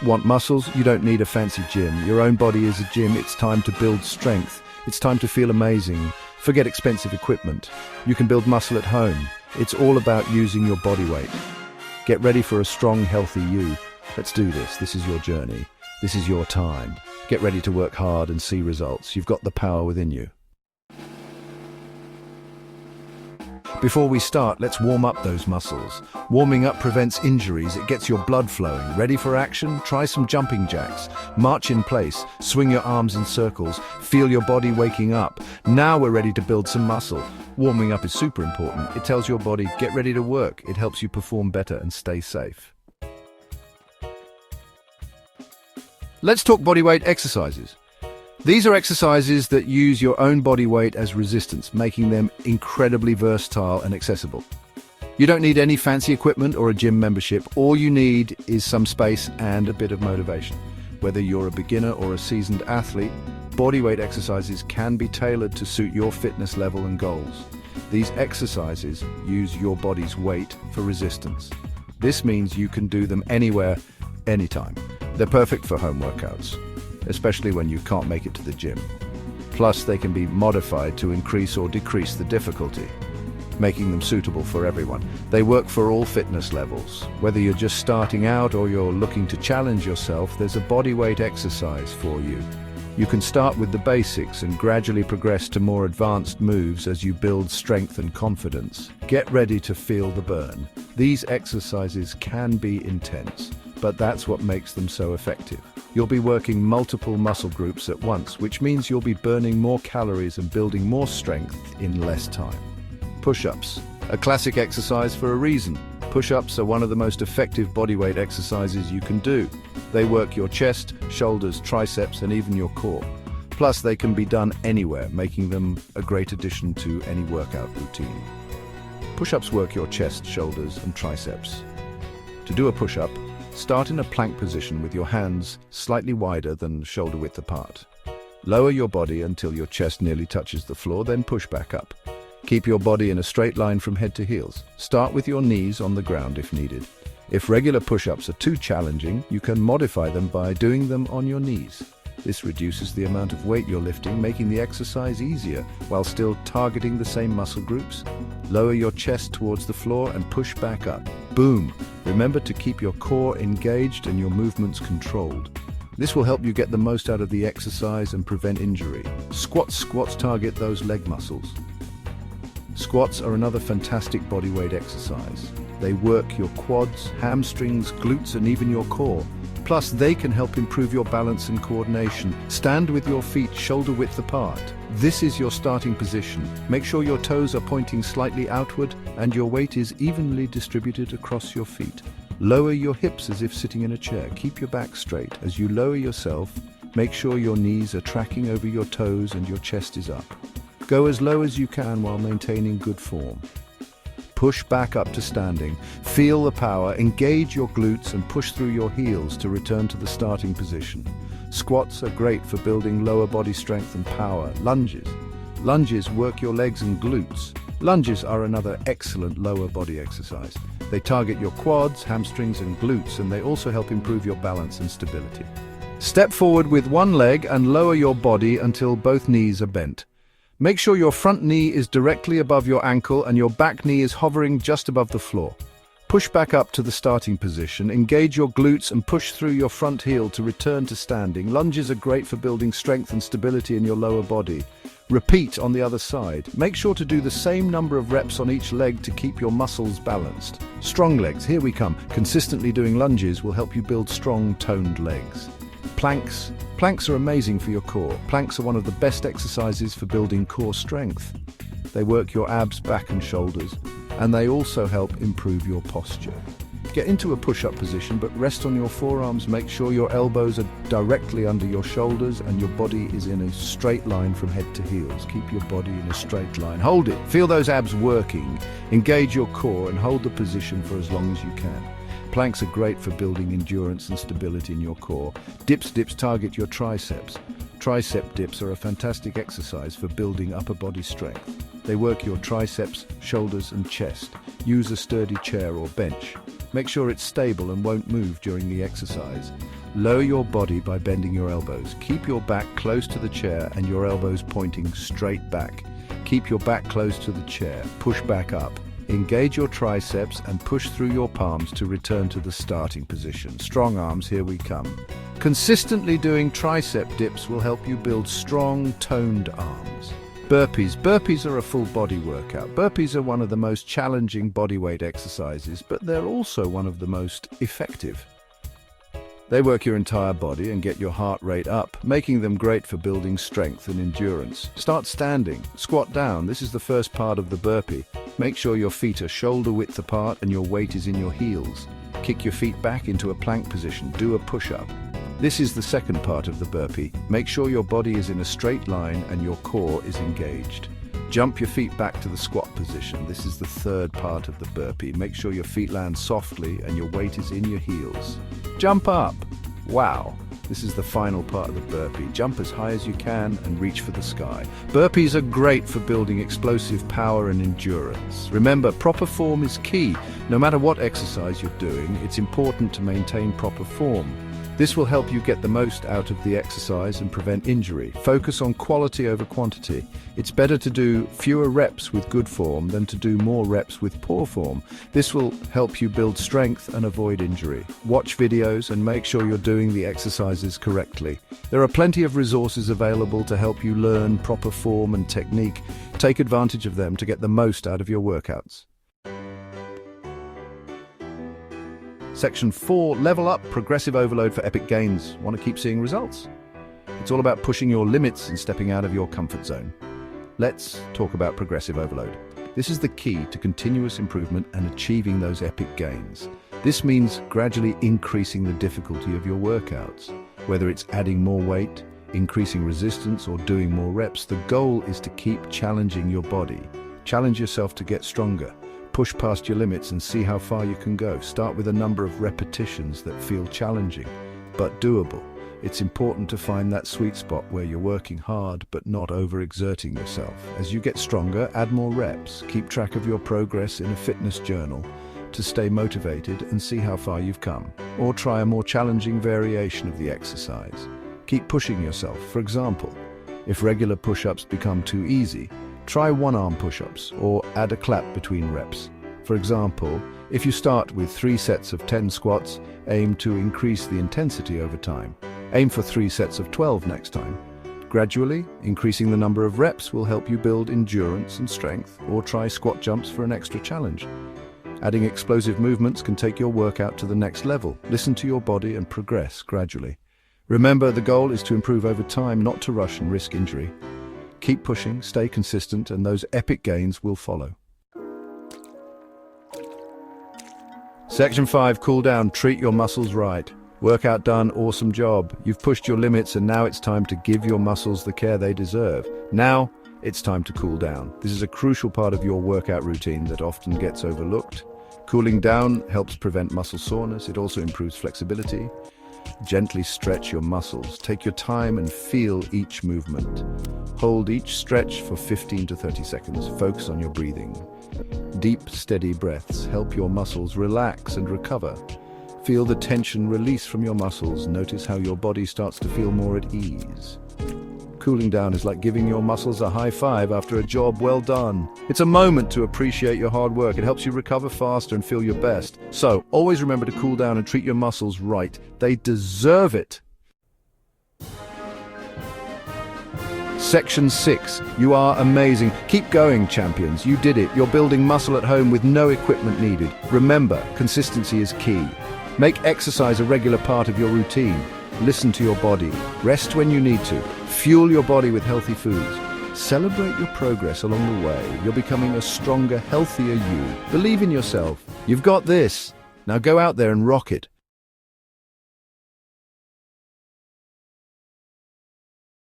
Want muscles? You don't need a fancy gym. Your own body is a gym. It's time to build strength. It's time to feel amazing. Forget expensive equipment. You can build muscle at home. It's all about using your body weight. Get ready for a strong, healthy you. Let's do this. This is your journey. This is your time. Get ready to work hard and see results. You've got the power within you. Before we start, let's warm up those muscles. Warming up prevents injuries. It gets your blood flowing. Ready for action? Try some jumping jacks. March in place. Swing your arms in circles. Feel your body waking up. Now we're ready to build some muscle. Warming up is super important. It tells your body, get ready to work. It helps you perform better and stay safe. Let's talk bodyweight exercises. These are exercises that use your own body weight as resistance, making them incredibly versatile and accessible. You don't need any fancy equipment or a gym membership. All you need is some space and a bit of motivation. Whether you're a beginner or a seasoned athlete, bodyweight exercises can be tailored to suit your fitness level and goals. These exercises use your body's weight for resistance. This means you can do them anywhere, anytime. They're perfect for home workouts, especially when you can't make it to the gym. Plus, they can be modified to increase or decrease the difficulty, making them suitable for everyone. They work for all fitness levels. Whether you're just starting out or you're looking to challenge yourself, there's a bodyweight exercise for you. You can start with the basics and gradually progress to more advanced moves as you build strength and confidence. Get ready to feel the burn. These exercises can be intense, but that's what makes them so effective. You'll be working multiple muscle groups at once, which means you'll be burning more calories and building more strength in less time. Push-ups, a classic exercise for a reason. Push-ups are one of the most effective bodyweight exercises you can do. They work your chest, shoulders, triceps, and even your core. Plus, they can be done anywhere, making them a great addition to any workout routine. Push-ups work your chest, shoulders, and triceps. To do a push-up, start in a plank position with your hands slightly wider than shoulder width apart. Lower your body until your chest nearly touches the floor, then push back up. Keep your body in a straight line from head to heels. Start with your knees on the ground if needed. If regular push-ups are too challenging, you can modify them by doing them on your knees. This reduces the amount of weight you're lifting, making the exercise easier while still targeting the same muscle groups. Lower your chest towards the floor and push back up. Boom! Remember to keep your core engaged and your movements controlled. This will help you get the most out of the exercise and prevent injury. Squats target those leg muscles. Squats are another fantastic bodyweight exercise. They work your quads, hamstrings, glutes, and even your core. Plus, they can help improve your balance and coordination. Stand with your feet shoulder width apart. This is your starting position. Make sure your toes are pointing slightly outward and your weight is evenly distributed across your feet. Lower your hips as if sitting in a chair. Keep your back straight. As you lower yourself, make sure your knees are tracking over your toes and your chest is up. Go as low as you can while maintaining good form. Push back up to standing. Feel the power, engage your glutes and push through your heels to return to the starting position. Squats are great for building lower body strength and power. Lunges work your legs and glutes. Lunges are another excellent lower body exercise. They target your quads, hamstrings and glutes, and they also help improve your balance and stability. Step forward with one leg and lower your body until both knees are bent. Make sure your front knee is directly above your ankle and your back knee is hovering just above the floor. Push back up to the starting position, engage your glutes and push through your front heel to return to standing. Lunges are great for building strength and stability in your lower body. Repeat on the other side. Make sure to do the same number of reps on each leg to keep your muscles balanced. Strong legs, here we come. Consistently doing lunges will help you build strong, toned legs. Planks. Planks are amazing for your core. Planks are one of the best exercises for building core strength. They work your abs, back and shoulders, and they also help improve your posture. Get into a push-up position, but rest on your forearms. Make sure your elbows are directly under your shoulders and your body is in a straight line from head to heels. Keep your body in a straight line. Hold it. Feel those abs working. Engage your core and hold the position for as long as you can. Planks are great for building endurance and stability in your core. Dips target your triceps. Tricep dips are a fantastic exercise for building upper body strength. They work your triceps, shoulders and chest. Use a sturdy chair or bench. Make sure it's stable and won't move during the exercise. Lower your body by bending your elbows. Keep your back close to the chair and your elbows pointing straight back. Keep your back close to the chair. Push back up. Engage your triceps and push through your palms to return to the starting position. Strong arms, here we come. Consistently doing tricep dips will help you build strong, toned arms. Burpees. Burpees are a full body workout. Burpees are one of the most challenging bodyweight exercises, but they're also one of the most effective. They work your entire body and get your heart rate up, making them great for building strength and endurance. Start standing. Squat down. This is the first part of the burpee. Make sure your feet are shoulder width apart and your weight is in your heels. Kick your feet back into a plank position. Do a push-up. This is the second part of the burpee. Make sure your body is in a straight line and your core is engaged. Jump your feet back to the squat position. This is the third part of the burpee. Make sure your feet land softly and your weight is in your heels. Jump up. Wow. This is the final part of the burpee. Jump as high as you can and reach for the sky. Burpees are great for building explosive power and endurance. Remember, proper form is key. No matter what exercise you're doing, it's important to maintain proper form. This will help you get the most out of the exercise and prevent injury. Focus on quality over quantity. It's better to do fewer reps with good form than to do more reps with poor form. This will help you build strength and avoid injury. Watch videos and make sure you're doing the exercises correctly. There are plenty of resources available to help you learn proper form and technique. Take advantage of them to get the most out of your workouts. Section 4, level up, progressive overload for epic gains. Want to keep seeing results? It's all about pushing your limits and stepping out of your comfort zone. Let's talk about progressive overload. This is the key to continuous improvement and achieving those epic gains. This means gradually increasing the difficulty of your workouts. Whether it's adding more weight, increasing resistance, or doing more reps, the goal is to keep challenging your body. Challenge yourself to get stronger. Push past your limits and see how far you can go. Start with a number of repetitions that feel challenging, but doable. It's important to find that sweet spot where you're working hard, but not overexerting yourself. As you get stronger, add more reps. Keep track of your progress in a fitness journal to stay motivated and see how far you've come. Or try a more challenging variation of the exercise. Keep pushing yourself. For example, if regular push-ups become too easy, try one-arm push-ups or add a clap between reps. For example, if you start with 3 sets of 10 squats, aim to increase the intensity over time. Aim for 3 sets of 12 next time. Gradually, increasing the number of reps will help you build endurance and strength, or try squat jumps for an extra challenge. Adding explosive movements can take your workout to the next level. Listen to your body and progress gradually. Remember, the goal is to improve over time, not to rush and risk injury. Keep pushing, stay consistent, and those epic gains will follow. Section 5, cool down, treat your muscles right. Workout done, awesome job. You've pushed your limits and now it's time to give your muscles the care they deserve. Now, it's time to cool down. This is a crucial part of your workout routine that often gets overlooked. Cooling down helps prevent muscle soreness. It also improves flexibility. Gently stretch your muscles. Take your time and feel each movement. Hold each stretch for 15 to 30 seconds. Focus on your breathing. Deep, steady breaths help your muscles relax and recover. Feel the tension release from your muscles. Notice how your body starts to feel more at ease. Cooling down is like giving your muscles a high five after a job well done. It's a moment to appreciate your hard work. It helps you recover faster and feel your best. So, always remember to cool down and treat your muscles right. They deserve it. Section 6. You are amazing. Keep going, champions. You did it. You're building muscle at home with no equipment needed. Remember, consistency is key. Make exercise a regular part of your routine. Listen to your body. Rest when you need to. Fuel your body with healthy foods. Celebrate your progress along the way. You're becoming a stronger, healthier you. Believe in yourself. You've got this. Now go out there and rock it.